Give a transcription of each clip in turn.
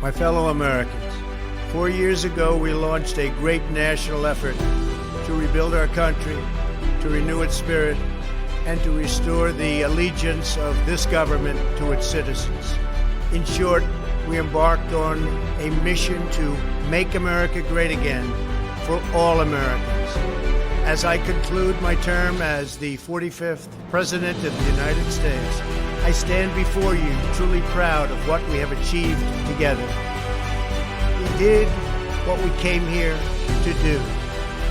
My fellow Americans, 4 years ago we launched a great national effort to rebuild our country, to renew its spirit, and to restore the allegiance of this government to its citizens. In short, we embarked on a mission to make America great again for all Americans. As I conclude my term as the 45th President of the United States, I stand before you truly proud of what we have achieved together. We did what we came here to do,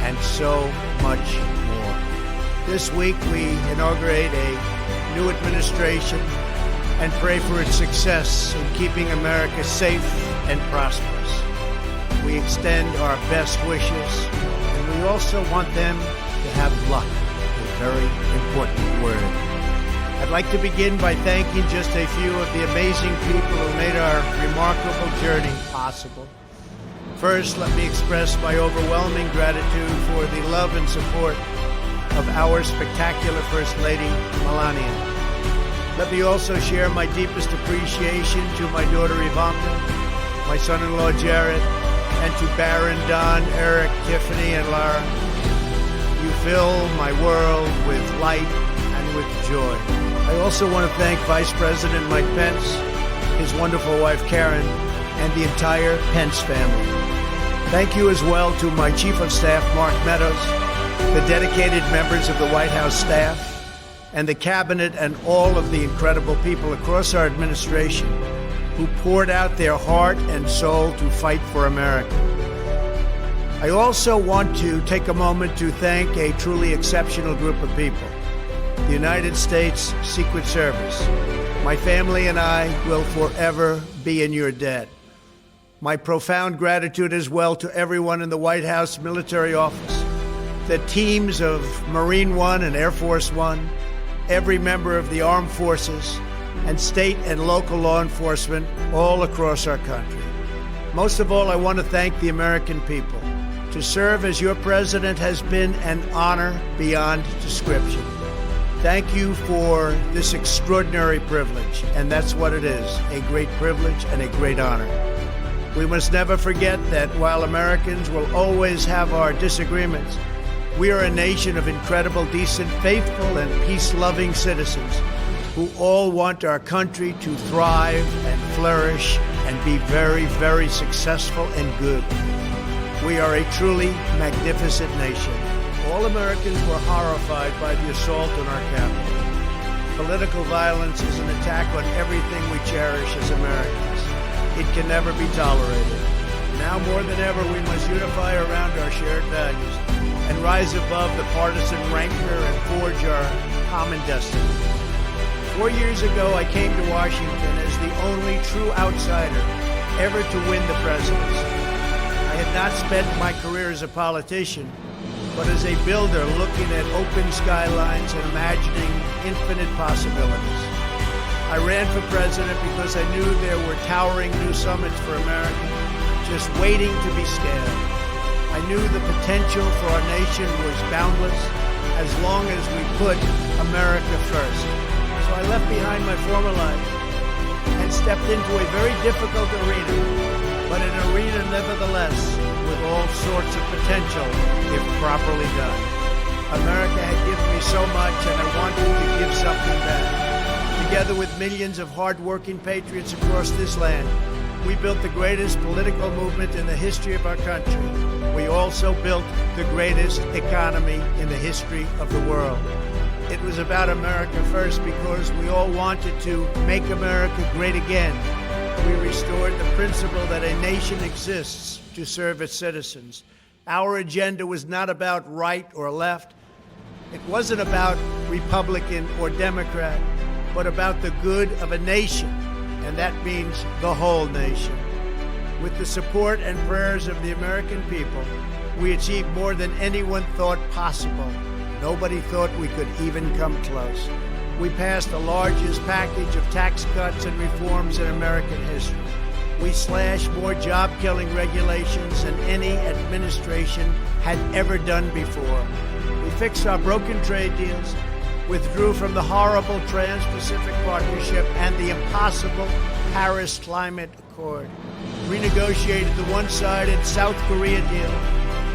and so much more. This week we inaugurate a new administration and pray for its success in keeping America safe and prosperous. We extend our best wishes, and we also want them to have luck, a very important word. I'd like to begin by thanking just a few of the amazing people who made our remarkable journey possible. First, let me express my overwhelming gratitude for the love and support of our spectacular First Lady, Melania. Let me also share my deepest appreciation to my daughter Ivanka, my son-in-law Jared, and to Barron, Don, Eric, Tiffany, and Lara. You fill my world with light and with joy. I also want to thank Vice President Mike Pence, his wonderful wife Karen, and the entire Pence family. Thank you as well to my Chief of Staff, Mark Meadows, the dedicated members of the White House staff, and the cabinet, and all of the incredible people across our administration who poured out their heart and soul to fight for America. I also want to take a moment to thank a truly exceptional group of people, the United States Secret Service. My family and I will forever be in your debt. My profound gratitude as well to everyone in the White House military office, the teams of Marine One and Air Force One, every member of the armed forces, and state and local law enforcement all across our country. Most of all, I want to thank the American people. To serve as your president has been an honor beyond description. Thank you for this extraordinary privilege, and that's what it is, a great privilege and a great honor. We must never forget that while Americans will always have our disagreements, we are a nation of incredible, decent, faithful, and peace-loving citizens who all want our country to thrive and flourish and be very, very successful and good. We are a truly magnificent nation. All Americans were horrified by the assault on our capital. Political violence is an attack on everything we cherish as Americans. It can never be tolerated. Now more than ever, we must unify around our shared values and rise above the partisan rancor and forge our common destiny. 4 years ago, I came to Washington as the only true outsider ever to win the presidency. I had not spent my career as a politician, but as a builder looking at open skylines and imagining infinite possibilities. I ran for president because I knew there were towering new summits for America just waiting to be scaled. I knew the potential for our nation was boundless as long as we put America first. So I left behind my former life and stepped into a very difficult arena, but an arena nevertheless with all sorts of potential if properly done. America had given me so much, and I wanted to give something back. Together with millions of hard-working patriots across this land, we built the greatest political movement in the history of our country. We also built the greatest economy in the history of the world. It was about America first because we all wanted to make America great again. We restored the principle that a nation exists to serve its citizens. Our agenda was not about right or left. It wasn't about Republican or Democrat, but about the good of a nation, and that means the whole nation. With the support and prayers of the American people, we achieved more than anyone thought possible. Nobody thought we could even come close. We passed the largest package of tax cuts and reforms in American history. We slashed more job-killing regulations than any administration had ever done before. We fixed our broken trade deals, withdrew from the horrible Trans-Pacific Partnership and the impossible Paris Climate Accord, renegotiated the one-sided South Korea deal,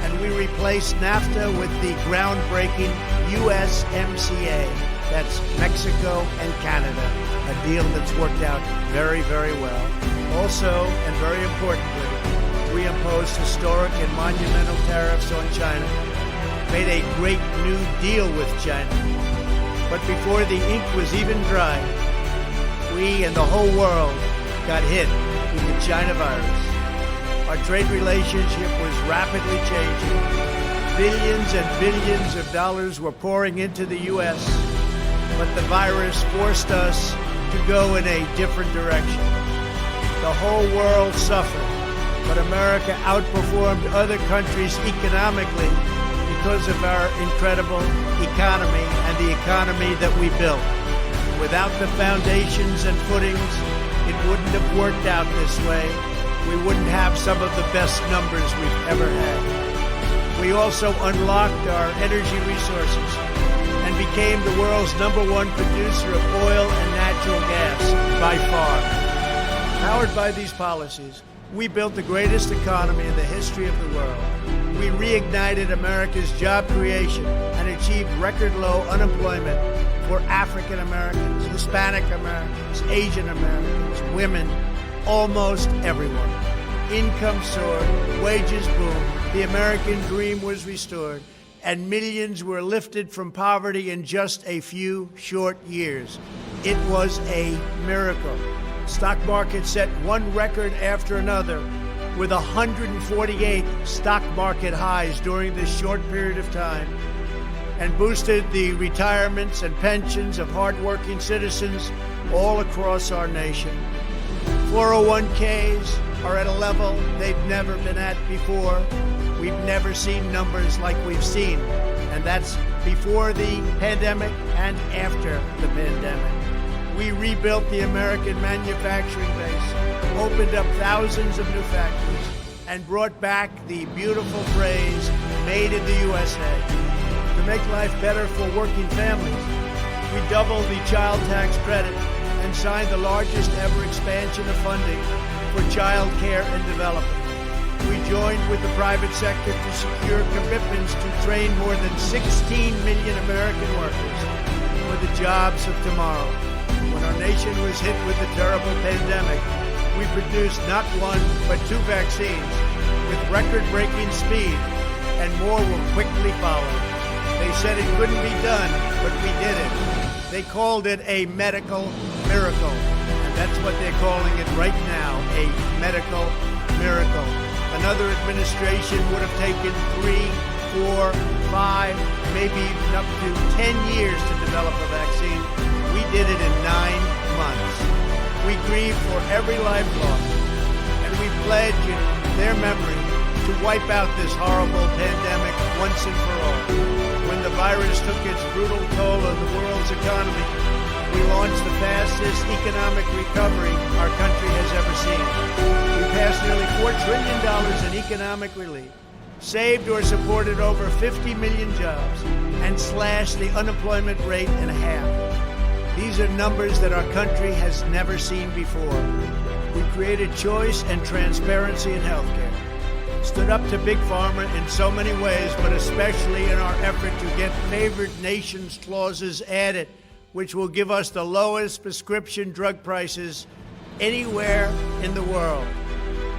and we replaced NAFTA with the groundbreaking USMCA. That's Mexico and Canada, a deal that's worked out very, very well. Also, and very importantly, we imposed historic and monumental tariffs on China, made a great new deal with China. But before the ink was even dry, we and the whole world got hit with the China virus. Our trade relationship was rapidly changing. Billions and billions of dollars were pouring into the U.S., but the virus forced us to go in a different direction. The whole world suffered, but America outperformed other countries economically because of our incredible economy and the economy that we built. Without the foundations and footings, it wouldn't have worked out this way. We wouldn't have some of the best numbers we've ever had. We also unlocked our energy resources and became the world's #1 producer of oil and natural gas by far. Powered by these policies, we built the greatest economy in the history of the world. We reignited America's job creation and achieved record low unemployment for African Americans, Hispanic Americans, Asian Americans, women, almost everyone. Income soared, wages boomed, the American dream was restored, and millions were lifted from poverty in just a few short years. It was a miracle. Stock market set one record after another, with 148 stock market highs during this short period of time, and boosted the retirements and pensions of hardworking citizens all across our nation. 401ks are at a level they've never been at before. We've never seen numbers like we've seen, and that's before the pandemic and after the pandemic. We rebuilt the American manufacturing base, opened up thousands of new factories, and brought back the beautiful phrase, made in the USA. To make life better for working families, we doubled the child tax credit and signed the largest ever expansion of funding for child care and development. We joined with the private sector to secure commitments to train more than 16 million American workers for the jobs of tomorrow. When our nation was hit with the terrible pandemic, we produced not one, but 2 vaccines with record-breaking speed, and more will quickly follow. They said it couldn't be done, but we did it. They called it a medical miracle, and that's what they're calling it right now, a medical miracle. Another administration would have taken 3, 4, 5, maybe even up to 10 years to develop a vaccine. We did it in 9 months. We grieve for every life lost, and we pledge in their memory to wipe out this horrible pandemic once and for all. When the virus took its brutal toll on the world's economy, we launched the fastest economic recovery our country has ever seen. We passed nearly $4 trillion in economic relief, saved or supported over 50 million jobs, and slashed the unemployment rate in half. These are numbers that our country has never seen before. We created choice and transparency in healthcare, stood up to Big Pharma in so many ways, but especially in our effort to get favored nations clauses added, which will give us the lowest prescription drug prices anywhere in the world.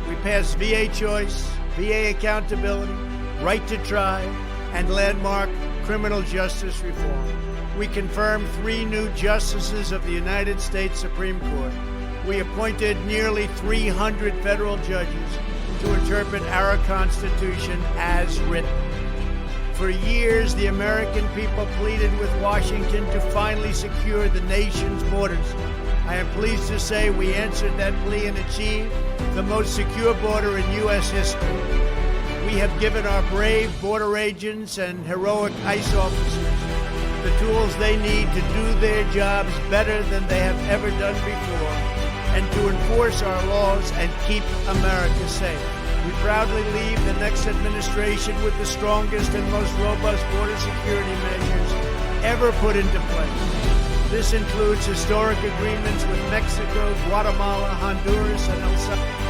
We passed VA choice, VA accountability, right to try, and landmark criminal justice reform. We confirmed 3 new justices of the United States Supreme Court. We appointed nearly 300 federal judges to interpret our Constitution as written. For years, the American people pleaded with Washington to finally secure the nation's borders. I am pleased to say we answered that plea and achieved the most secure border in U.S. history. We have given our brave border agents and heroic ICE officers the tools they need to do their jobs better than they have ever done before, and to enforce our laws and keep America safe. We proudly leave the next administration with the strongest and most robust border security measures ever put into place. This includes historic agreements with Mexico, Guatemala, Honduras, and El Salvador.